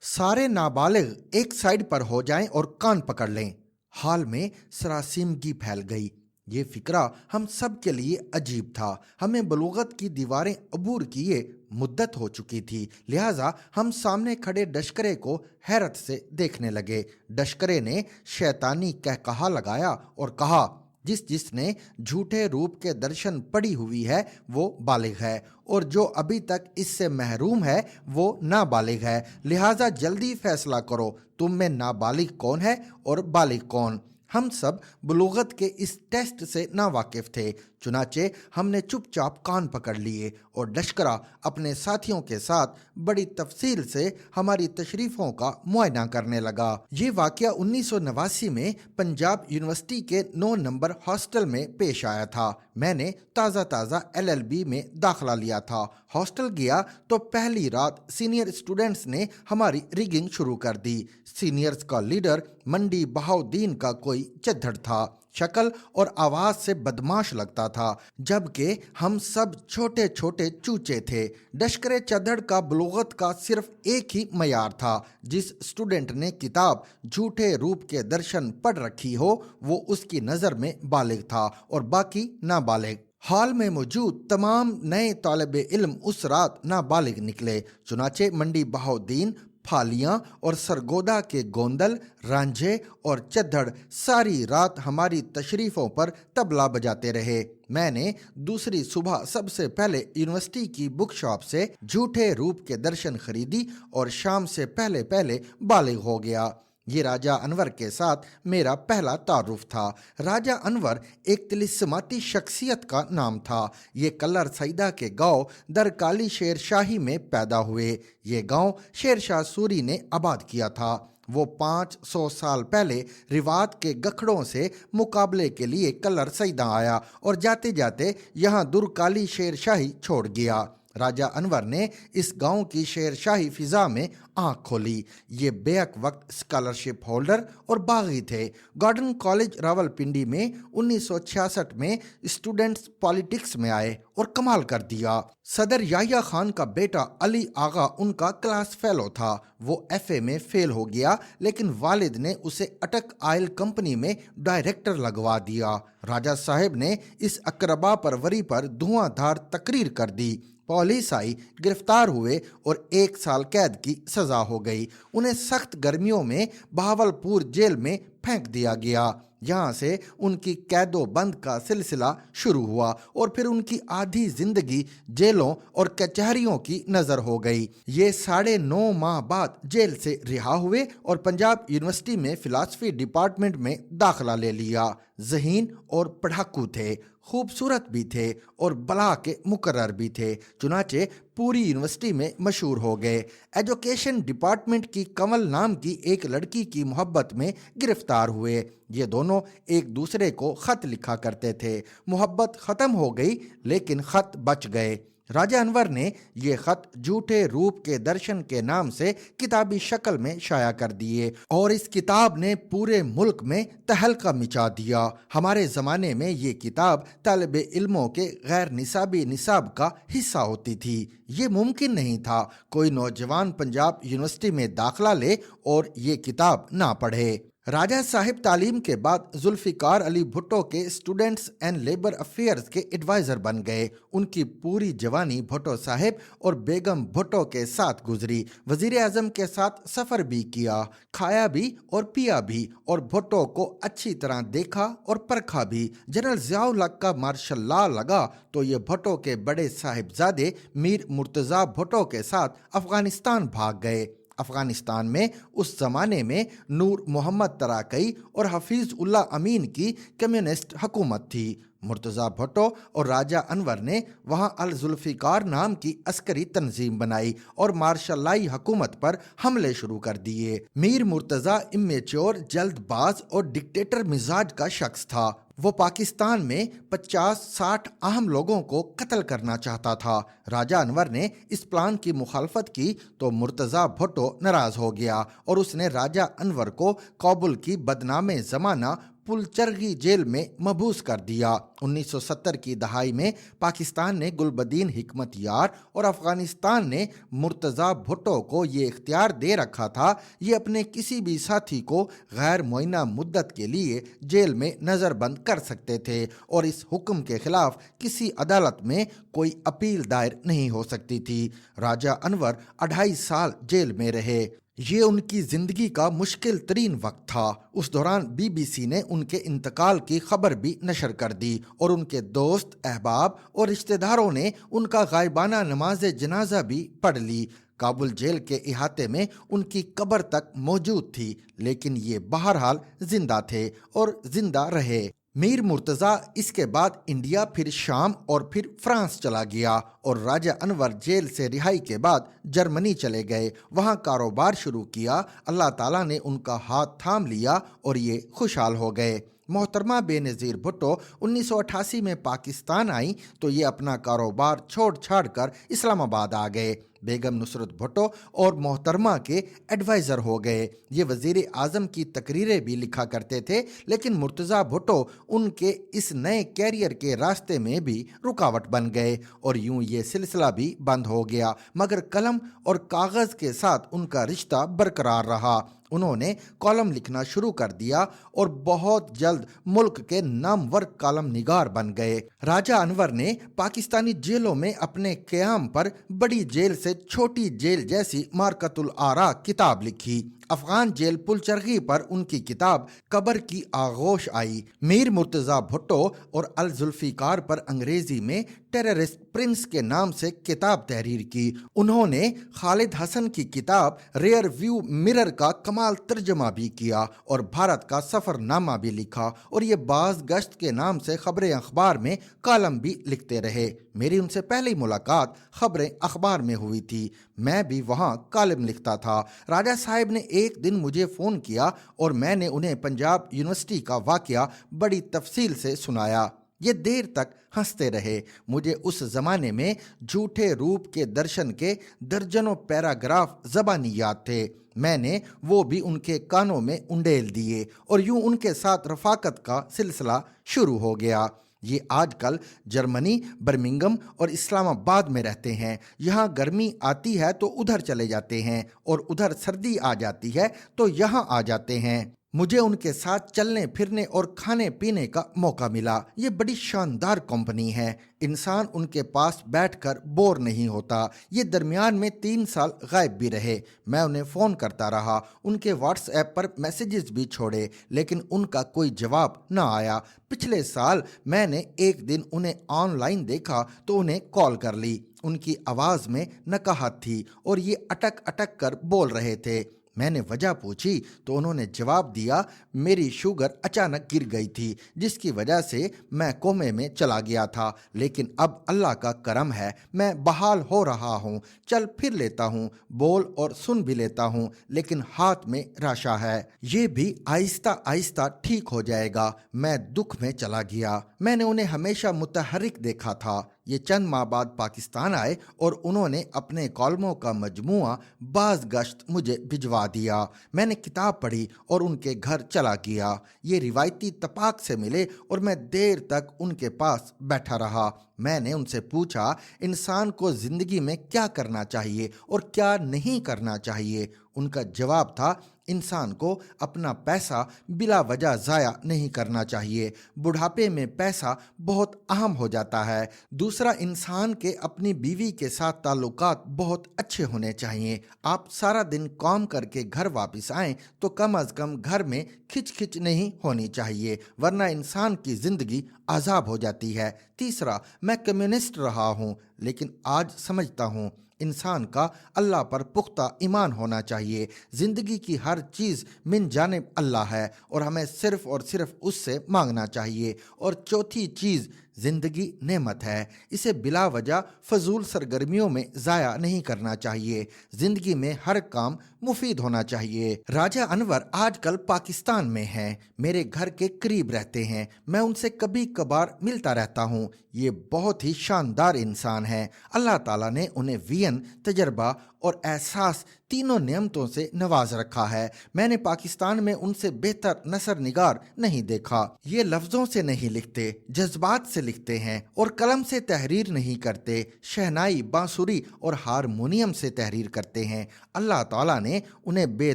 सारे नाबालिग एक साइड पर हो जाएं और कान पकड़ लें। हाल में सरासिमगी फैल गई। ये फिक्रा हम सब के लिए अजीब था। हमें बलूगत की दीवारें अबूर किए मुद्दत हो चुकी थी, लिहाजा हम सामने खड़े डशकरे को हैरत से देखने लगे। डशकरे ने शैतानी कहकहा लगाया और कहा, जिसने झूठे रूप के दर्शन पड़ी हुई है वो बालिग है, और जो अभी तक इससे महरूम है वो नाबालिग है। लिहाजा जल्दी फैसला करो, तुम में नाबालिग कौन है और बालिग कौन। हम सब बुलूगत के इस टेस्ट से नावाकिफ थे, चुनाचे हमने चुपचाप कान पकड़ लिए और डशकरा अपने साथियों के साथ बड़ी तफसील से हमारी तशरीफों का मुआयना करने लगा। ये वाकया 1989 में पंजाब यूनिवर्सिटी के 9 नंबर हॉस्टल में पेश आया था। मैंने ताज़ा LLB में दाखिला लिया था। हॉस्टल गया तो पहली रात सीनियर स्टूडेंट्स ने हमारी रिगिंग शुरू कर दी। सीनियर्स का लीडर मंडी बहाउद्दीन का कोई चद्दड़ था। शक्ल और आवाज से बदमाश लगता था, जबकि हम सब छोटे छोटे चूचे थे। डशकरे चद्दड़ का बलूगत का सिर्फ एक ही मयार था, जिस स्टूडेंट ने किताब झूठे रूप के दर्शन पढ़ रखी हो वो उसकी नज़र में बालिग था और बाकी नाबालिग। हाल में मौजूद तमाम नए तालिबे इल्म उस रात नाबालिग निकले। चुनाचे मंडी बहाउद्दीन, फालियां और सरगोदा के गोंदल, रांझे और चद्दड़ सारी रात हमारी तशरीफों पर तबला बजाते रहे। मैंने दूसरी सुबह सबसे पहले यूनिवर्सिटी की बुक शॉप से झूठे रूप के दर्शन खरीदी और शाम से पहले पहले बालिग हो गया। ये राजा अनवर के साथ मेरा पहला तारुफ था। राजा अनवर एक तिलिस्माती शख्सियत का नाम था। ये कलर सईदा के गांव दरकाली शेर शाही में पैदा हुए। ये गांव शेर शाह सूरी ने आबाद किया था। वो 500 साल पहले रिवात के गखड़ों से मुकाबले के लिए कलर सईदा आया और जाते जाते यहाँ दुरकाली शेर शाही छोड़ गया। राजा अनवर ने इस गांव की शेरशाही फिजा में आंख खोली। ये बेहक वक्त स्कॉलरशिप होल्डर और बागी थे। गॉर्डन कॉलेज रावलपिंडी में 1966 में स्टूडेंट्स पॉलिटिक्स में आए और कमाल कर दिया। सदर याह्या खान का बेटा अली आगा उनका क्लास फेलो था। वो FA में फेल हो गया, लेकिन वालिद ने उसे अटक आयल कंपनी में डायरेक्टर लगवा दिया। राजा साहब ने इस अकरबा परवरी पर धुआंधार तकरीर कर दी। पुलिस आई, गिरफ्तार हुए और 1 साल कैद की सजा हो गई। उन्हें सख्त गर्मियों में बहावलपुर जेल में फेंक दिया गया। यहाँ से उनकी कैदो बंद का सिलसिला शुरू हुआ और फिर उनकी आधी जिंदगी जेलों और कचहरियों की नजर हो गई। ये 9.5 माह बाद जेल से रिहा हुए और पंजाब यूनिवर्सिटी में फिलॉसफी डिपार्टमेंट में दाखिला ले लिया। ज़हीन और पढ़ाकू थे, खूबसूरत भी थे और बला के मुकर्रर भी थे, चुनाचे पूरी यूनिवर्सिटी में मशहूर हो गए। एजुकेशन डिपार्टमेंट की कंवल नाम की एक लड़की की मोहब्बत में गिरफ्तार हुए। ये दोनों एक दूसरे को खत लिखा करते थे। मोहब्बत ख़त्म हो गई, लेकिन खत बच गए। राजा अनवर ने ये खत झूठे रूप के दर्शन के नाम से किताबी शक्ल में शाया कर दिए और इस किताब ने पूरे मुल्क में तहलका मचा दिया। हमारे ज़माने में ये किताब तालिबे इल्मों के गैर निसाबी निसाब का हिस्सा होती थी। ये मुमकिन नहीं था कोई नौजवान पंजाब यूनिवर्सिटी में दाखिला ले और ये किताब ना पढ़े। राजा साहिब तालीम के बाद जुल्फिकार अली भुट्टो के स्टूडेंट्स एंड लेबर अफेयर्स के एडवाइज़र बन गए। उनकी पूरी जवानी भुट्टो साहिब और बेगम भुट्टो के साथ गुजरी। वज़ीर आज़म के साथ सफ़र भी किया, खाया भी और पिया भी, और भुट्टो को अच्छी तरह देखा और परखा भी। जनरल ज़ियाउल हक का मार्शल लॉ लगा तो ये भुट्टो के बड़े साहिबजादे मीर मुर्तज़ा भुट्टो के साथ अफ़गानिस्तान भाग गए। अफ़गानिस्तान में उस ज़माने में नूर मोहम्मद तराकई और हफीज़ उल्लाह अमीन की कम्युनिस्ट हुकूमत थी। मुर्तज़ा भुट्टो और राजा अनवर ने वहाँ अल जुल्फ़िकार नाम की अस्करी तंजीम बनाई और मार्शलाई हुकूमत पर हमले शुरू कर दिए। मीर मुर्तज़ा इमेच्योर, जल्दबाज और डिक्टेटर मिजाज का शख्स था। वो पाकिस्तान में 50-60 अहम लोगों को कत्ल करना चाहता था। राजा अनवर ने इस प्लान की मुखालफत की तो मुर्तज़ा भुट्टो नाराज़ हो गया और उसने राजा अनवर को काबुल की बदनामे ज़माना पुलचरगी जेल में मबूस कर दिया। 1970 की दहाई में पाकिस्तान ने गुलबदीन हिकमत यार और अफगानिस्तान ने मुर्तज़ा भुट्टो को ये इख्तियार दे रखा था, ये अपने किसी भी साथी को गैर मुअय्यना मुद्दत के लिए जेल में नज़रबंद कर सकते थे और इस हुक्म के खिलाफ किसी अदालत में कोई अपील दायर नहीं हो सकती थी। राजा अनवर 2.5 साल जेल में रहे। ये उनकी जिंदगी का मुश्किल तरीन वक्त था। उस दौरान BBC ने उनके इंतकाल की खबर भी नशर कर दी और उनके दोस्त, अहबाब और रिश्तेदारों ने उनका गायबाना नमाज जनाजा भी पढ़ ली। काबुल जेल के इहाते में उनकी कब्र तक मौजूद थी, लेकिन ये बहरहाल जिंदा थे और जिंदा रहे। मीर मुर्तज़ा इसके बाद इंडिया, फिर शाम और फिर फ्रांस चला गया और राजा अनवर जेल से रिहाई के बाद जर्मनी चले गए। वहाँ कारोबार शुरू किया। अल्लाह ताला ने उनका हाथ थाम लिया और ये खुशहाल हो गए। मोहतरमा बेनज़ीर भुट्टो 1988 में पाकिस्तान आई तो ये अपना कारोबार छोड़ छाड़ कर इस्लामाबाद आ गए। बेगम नुसरत भुट्टो और मोहतरमा के एडवाइज़र हो गए। ये वज़ीर आज़म की तकरीरें भी लिखा करते थे, लेकिन मुर्तज़ा भुट्टो उनके इस नए कैरियर के रास्ते में भी रुकावट बन गए और यूं ये सिलसिला भी बंद हो गया, मगर कलम और कागज़ के साथ उनका रिश्ता बरकरार रहा। उन्होंने कॉलम लिखना शुरू कर दिया और बहुत जल्द मुल्क के नामवर कॉलम निगार बन गए। राजा अनवर ने पाकिस्तानी जेलों में अपने क़याम पर बड़ी जेल से छोटी जेल जैसी मारकतुल आरा किताब लिखी। अफगान जेल पुलचरगी पर उनकी किताब कब्र की आगोश आई। मीर मुर्तज़ा भुट्टो और अल जुल्फ़िकार पर अंग्रेजी में टेररिस्ट प्रिंस के नाम से किताब तहरीर की। उन्होंने खालिद हसन की किताब रेयर व्यू मिरर का कमाल तर्जमा भी किया और भारत का सफ़रनामा भी लिखा और ये बाज़ गश्त के नाम से खबरें अखबार में कॉलम भी लिखते रहे। मेरी उनसे पहली मुलाकात खबरें अखबार में हुई थी। मैं भी वहाँ कॉलम लिखता था। राजा साहब ने एक दिन मुझे फ़ोन किया और मैंने उन्हें पंजाब यूनिवर्सिटी का वाक़या बड़ी तफसील से सुनाया। ये देर तक हंसते रहे। मुझे उस ज़माने में झूठे रूप के दर्शन के दर्जनों पैराग्राफ ज़बानी याद थे। मैंने वो भी उनके कानों में उंडेल दिए और यूं उनके साथ रफ़ाकत का सिलसिला शुरू हो गया। ये आजकल जर्मनी, बर्मिंघम और इस्लामाबाद में रहते हैं। यहाँ गर्मी आती है तो उधर चले जाते हैं और उधर सर्दी आ जाती है तो यहाँ आ जाते हैं। मुझे उनके साथ चलने फिरने और खाने पीने का मौका मिला। ये बड़ी शानदार कंपनी है। इंसान उनके पास बैठकर बोर नहीं होता। ये दरमियान में 3 साल गायब भी रहे। मैं उन्हें फ़ोन करता रहा, उनके व्हाट्सएप पर मैसेजेस भी छोड़े, लेकिन उनका कोई जवाब ना आया। पिछले साल मैंने एक दिन उन्हें ऑनलाइन देखा तो उन्हें कॉल कर ली। उनकी आवाज़ में नकाहत थी और ये अटक अटक कर बोल रहे थे। मैंने वजह पूछी तो उन्होंने जवाब दिया, मेरी शुगर अचानक गिर गई थी जिसकी वजह से मैं कोमे में चला गया था, लेकिन अब अल्लाह का करम है, मैं बहाल हो रहा हूँ, चल फिर लेता हूँ, बोल और सुन भी लेता हूँ, लेकिन हाथ में राशा है। ये भी आहिस्ता आहिस्ता ठीक हो जाएगा। मैं दुख में चला गया। मैंने उन्हें हमेशा मुतहर्रिक देखा था। ये चंद माह बाद पाकिस्तान आए और उन्होंने अपने कॉलमों का मजमूआ बाज़ गश्त मुझे भिजवा दिया। मैंने किताब पढ़ी और उनके घर चला गया। ये रिवायती तपाक से मिले और मैं देर तक उनके पास बैठा रहा। मैंने उनसे पूछा, इंसान को ज़िंदगी में क्या करना चाहिए और क्या नहीं करना चाहिए। उनका जवाब था, इंसान को अपना पैसा बिला वजह ज़ाया नहीं करना चाहिए। बुढ़ापे में पैसा बहुत अहम हो जाता है। दूसरा, इंसान के अपनी बीवी के साथ ताल्लुकात बहुत अच्छे होने चाहिए। आप सारा दिन काम करके घर वापस आएं तो कम अज़ कम घर में खिच नहीं होनी चाहिए, वरना इंसान की ज़िंदगी अज़ाब हो जाती है। तीसरा, मैं कम्युनिस्ट रहा हूँ, लेकिन आज समझता हूँ इंसान का अल्लाह पर पुख्ता ईमान होना चाहिए। ज़िंदगी की हर चीज़ मिन जानिब अल्लाह है और हमें सिर्फ़ और सिर्फ उससे मांगना चाहिए। और चौथी चीज़, ज़िंदगी नेमत है, इसे बिला वजह फजूल सरगर्मियों में ज़ाया नहीं करना चाहिए। ज़िंदगी में हर काम मुफीद होना चाहिए। राजा अनवर आजकल पाकिस्तान में हैं, मेरे घर के करीब रहते हैं। मैं उनसे कभी कभार मिलता रहता हूँ। ये बहुत ही शानदार इंसान हैं। अल्लाह ताला ने उन्हें वियन, तजर्बा اور احساس تینوں نعمتوں سے نواز رکھا ہے۔ میں نے پاکستان میں ان سے بہتر نثر نگار نہیں دیکھا۔ یہ لفظوں سے نہیں لکھتے، جذبات سے لکھتے ہیں اور قلم سے تحریر نہیں کرتے، شہنائی، بانسری اور ہارمونیم سے تحریر کرتے ہیں۔ اللہ تعالیٰ نے انہیں بے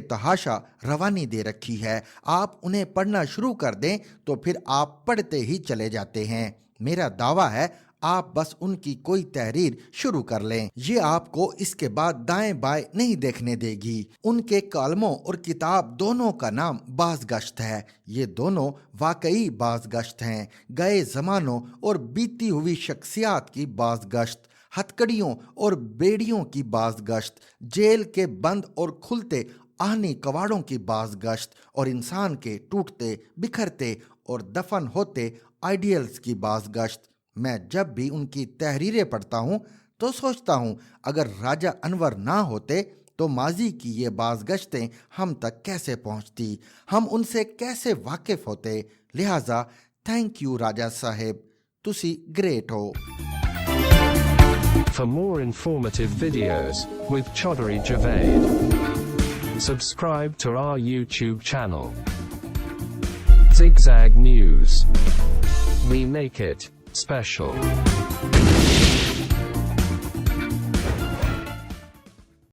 تحاشا روانی دے رکھی ہے۔ آپ انہیں پڑھنا شروع کر دیں تو پھر آپ پڑھتے ہی چلے جاتے ہیں۔ میرا دعویٰ ہے آپ بس ان کی کوئی تحریر شروع کر لیں، یہ آپ کو اس کے بعد دائیں بائیں نہیں دیکھنے دے گی۔ ان کے کالموں اور کتاب دونوں کا نام بازگشت ہے۔ یہ دونوں واقعی بازگشت ہیں، گئے زمانوں اور بیتی ہوئی شخصیات کی بازگشت، ہتکڑیوں اور بیڑیوں کی بازگشت، جیل کے بند اور کھلتے آہنی کواڑوں کی بازگشت اور انسان کے ٹوٹتے، بکھرتے اور دفن ہوتے آئیڈیلز کی بازگشت۔ میں جب بھی ان کی تحریریں پڑھتا ہوں تو سوچتا ہوں اگر راجہ انور نہ ہوتے تو ماضی کی یہ بازگشتیں ہم تک کیسے پہنچتی، ہم ان سے کیسے واقف ہوتے۔ لہٰذا تھینک یو راجہ صاحب، تسی great who. For more informative videos with Chaudhary Javed, subscribe to our YouTube channel. Zigzag News. We make it special.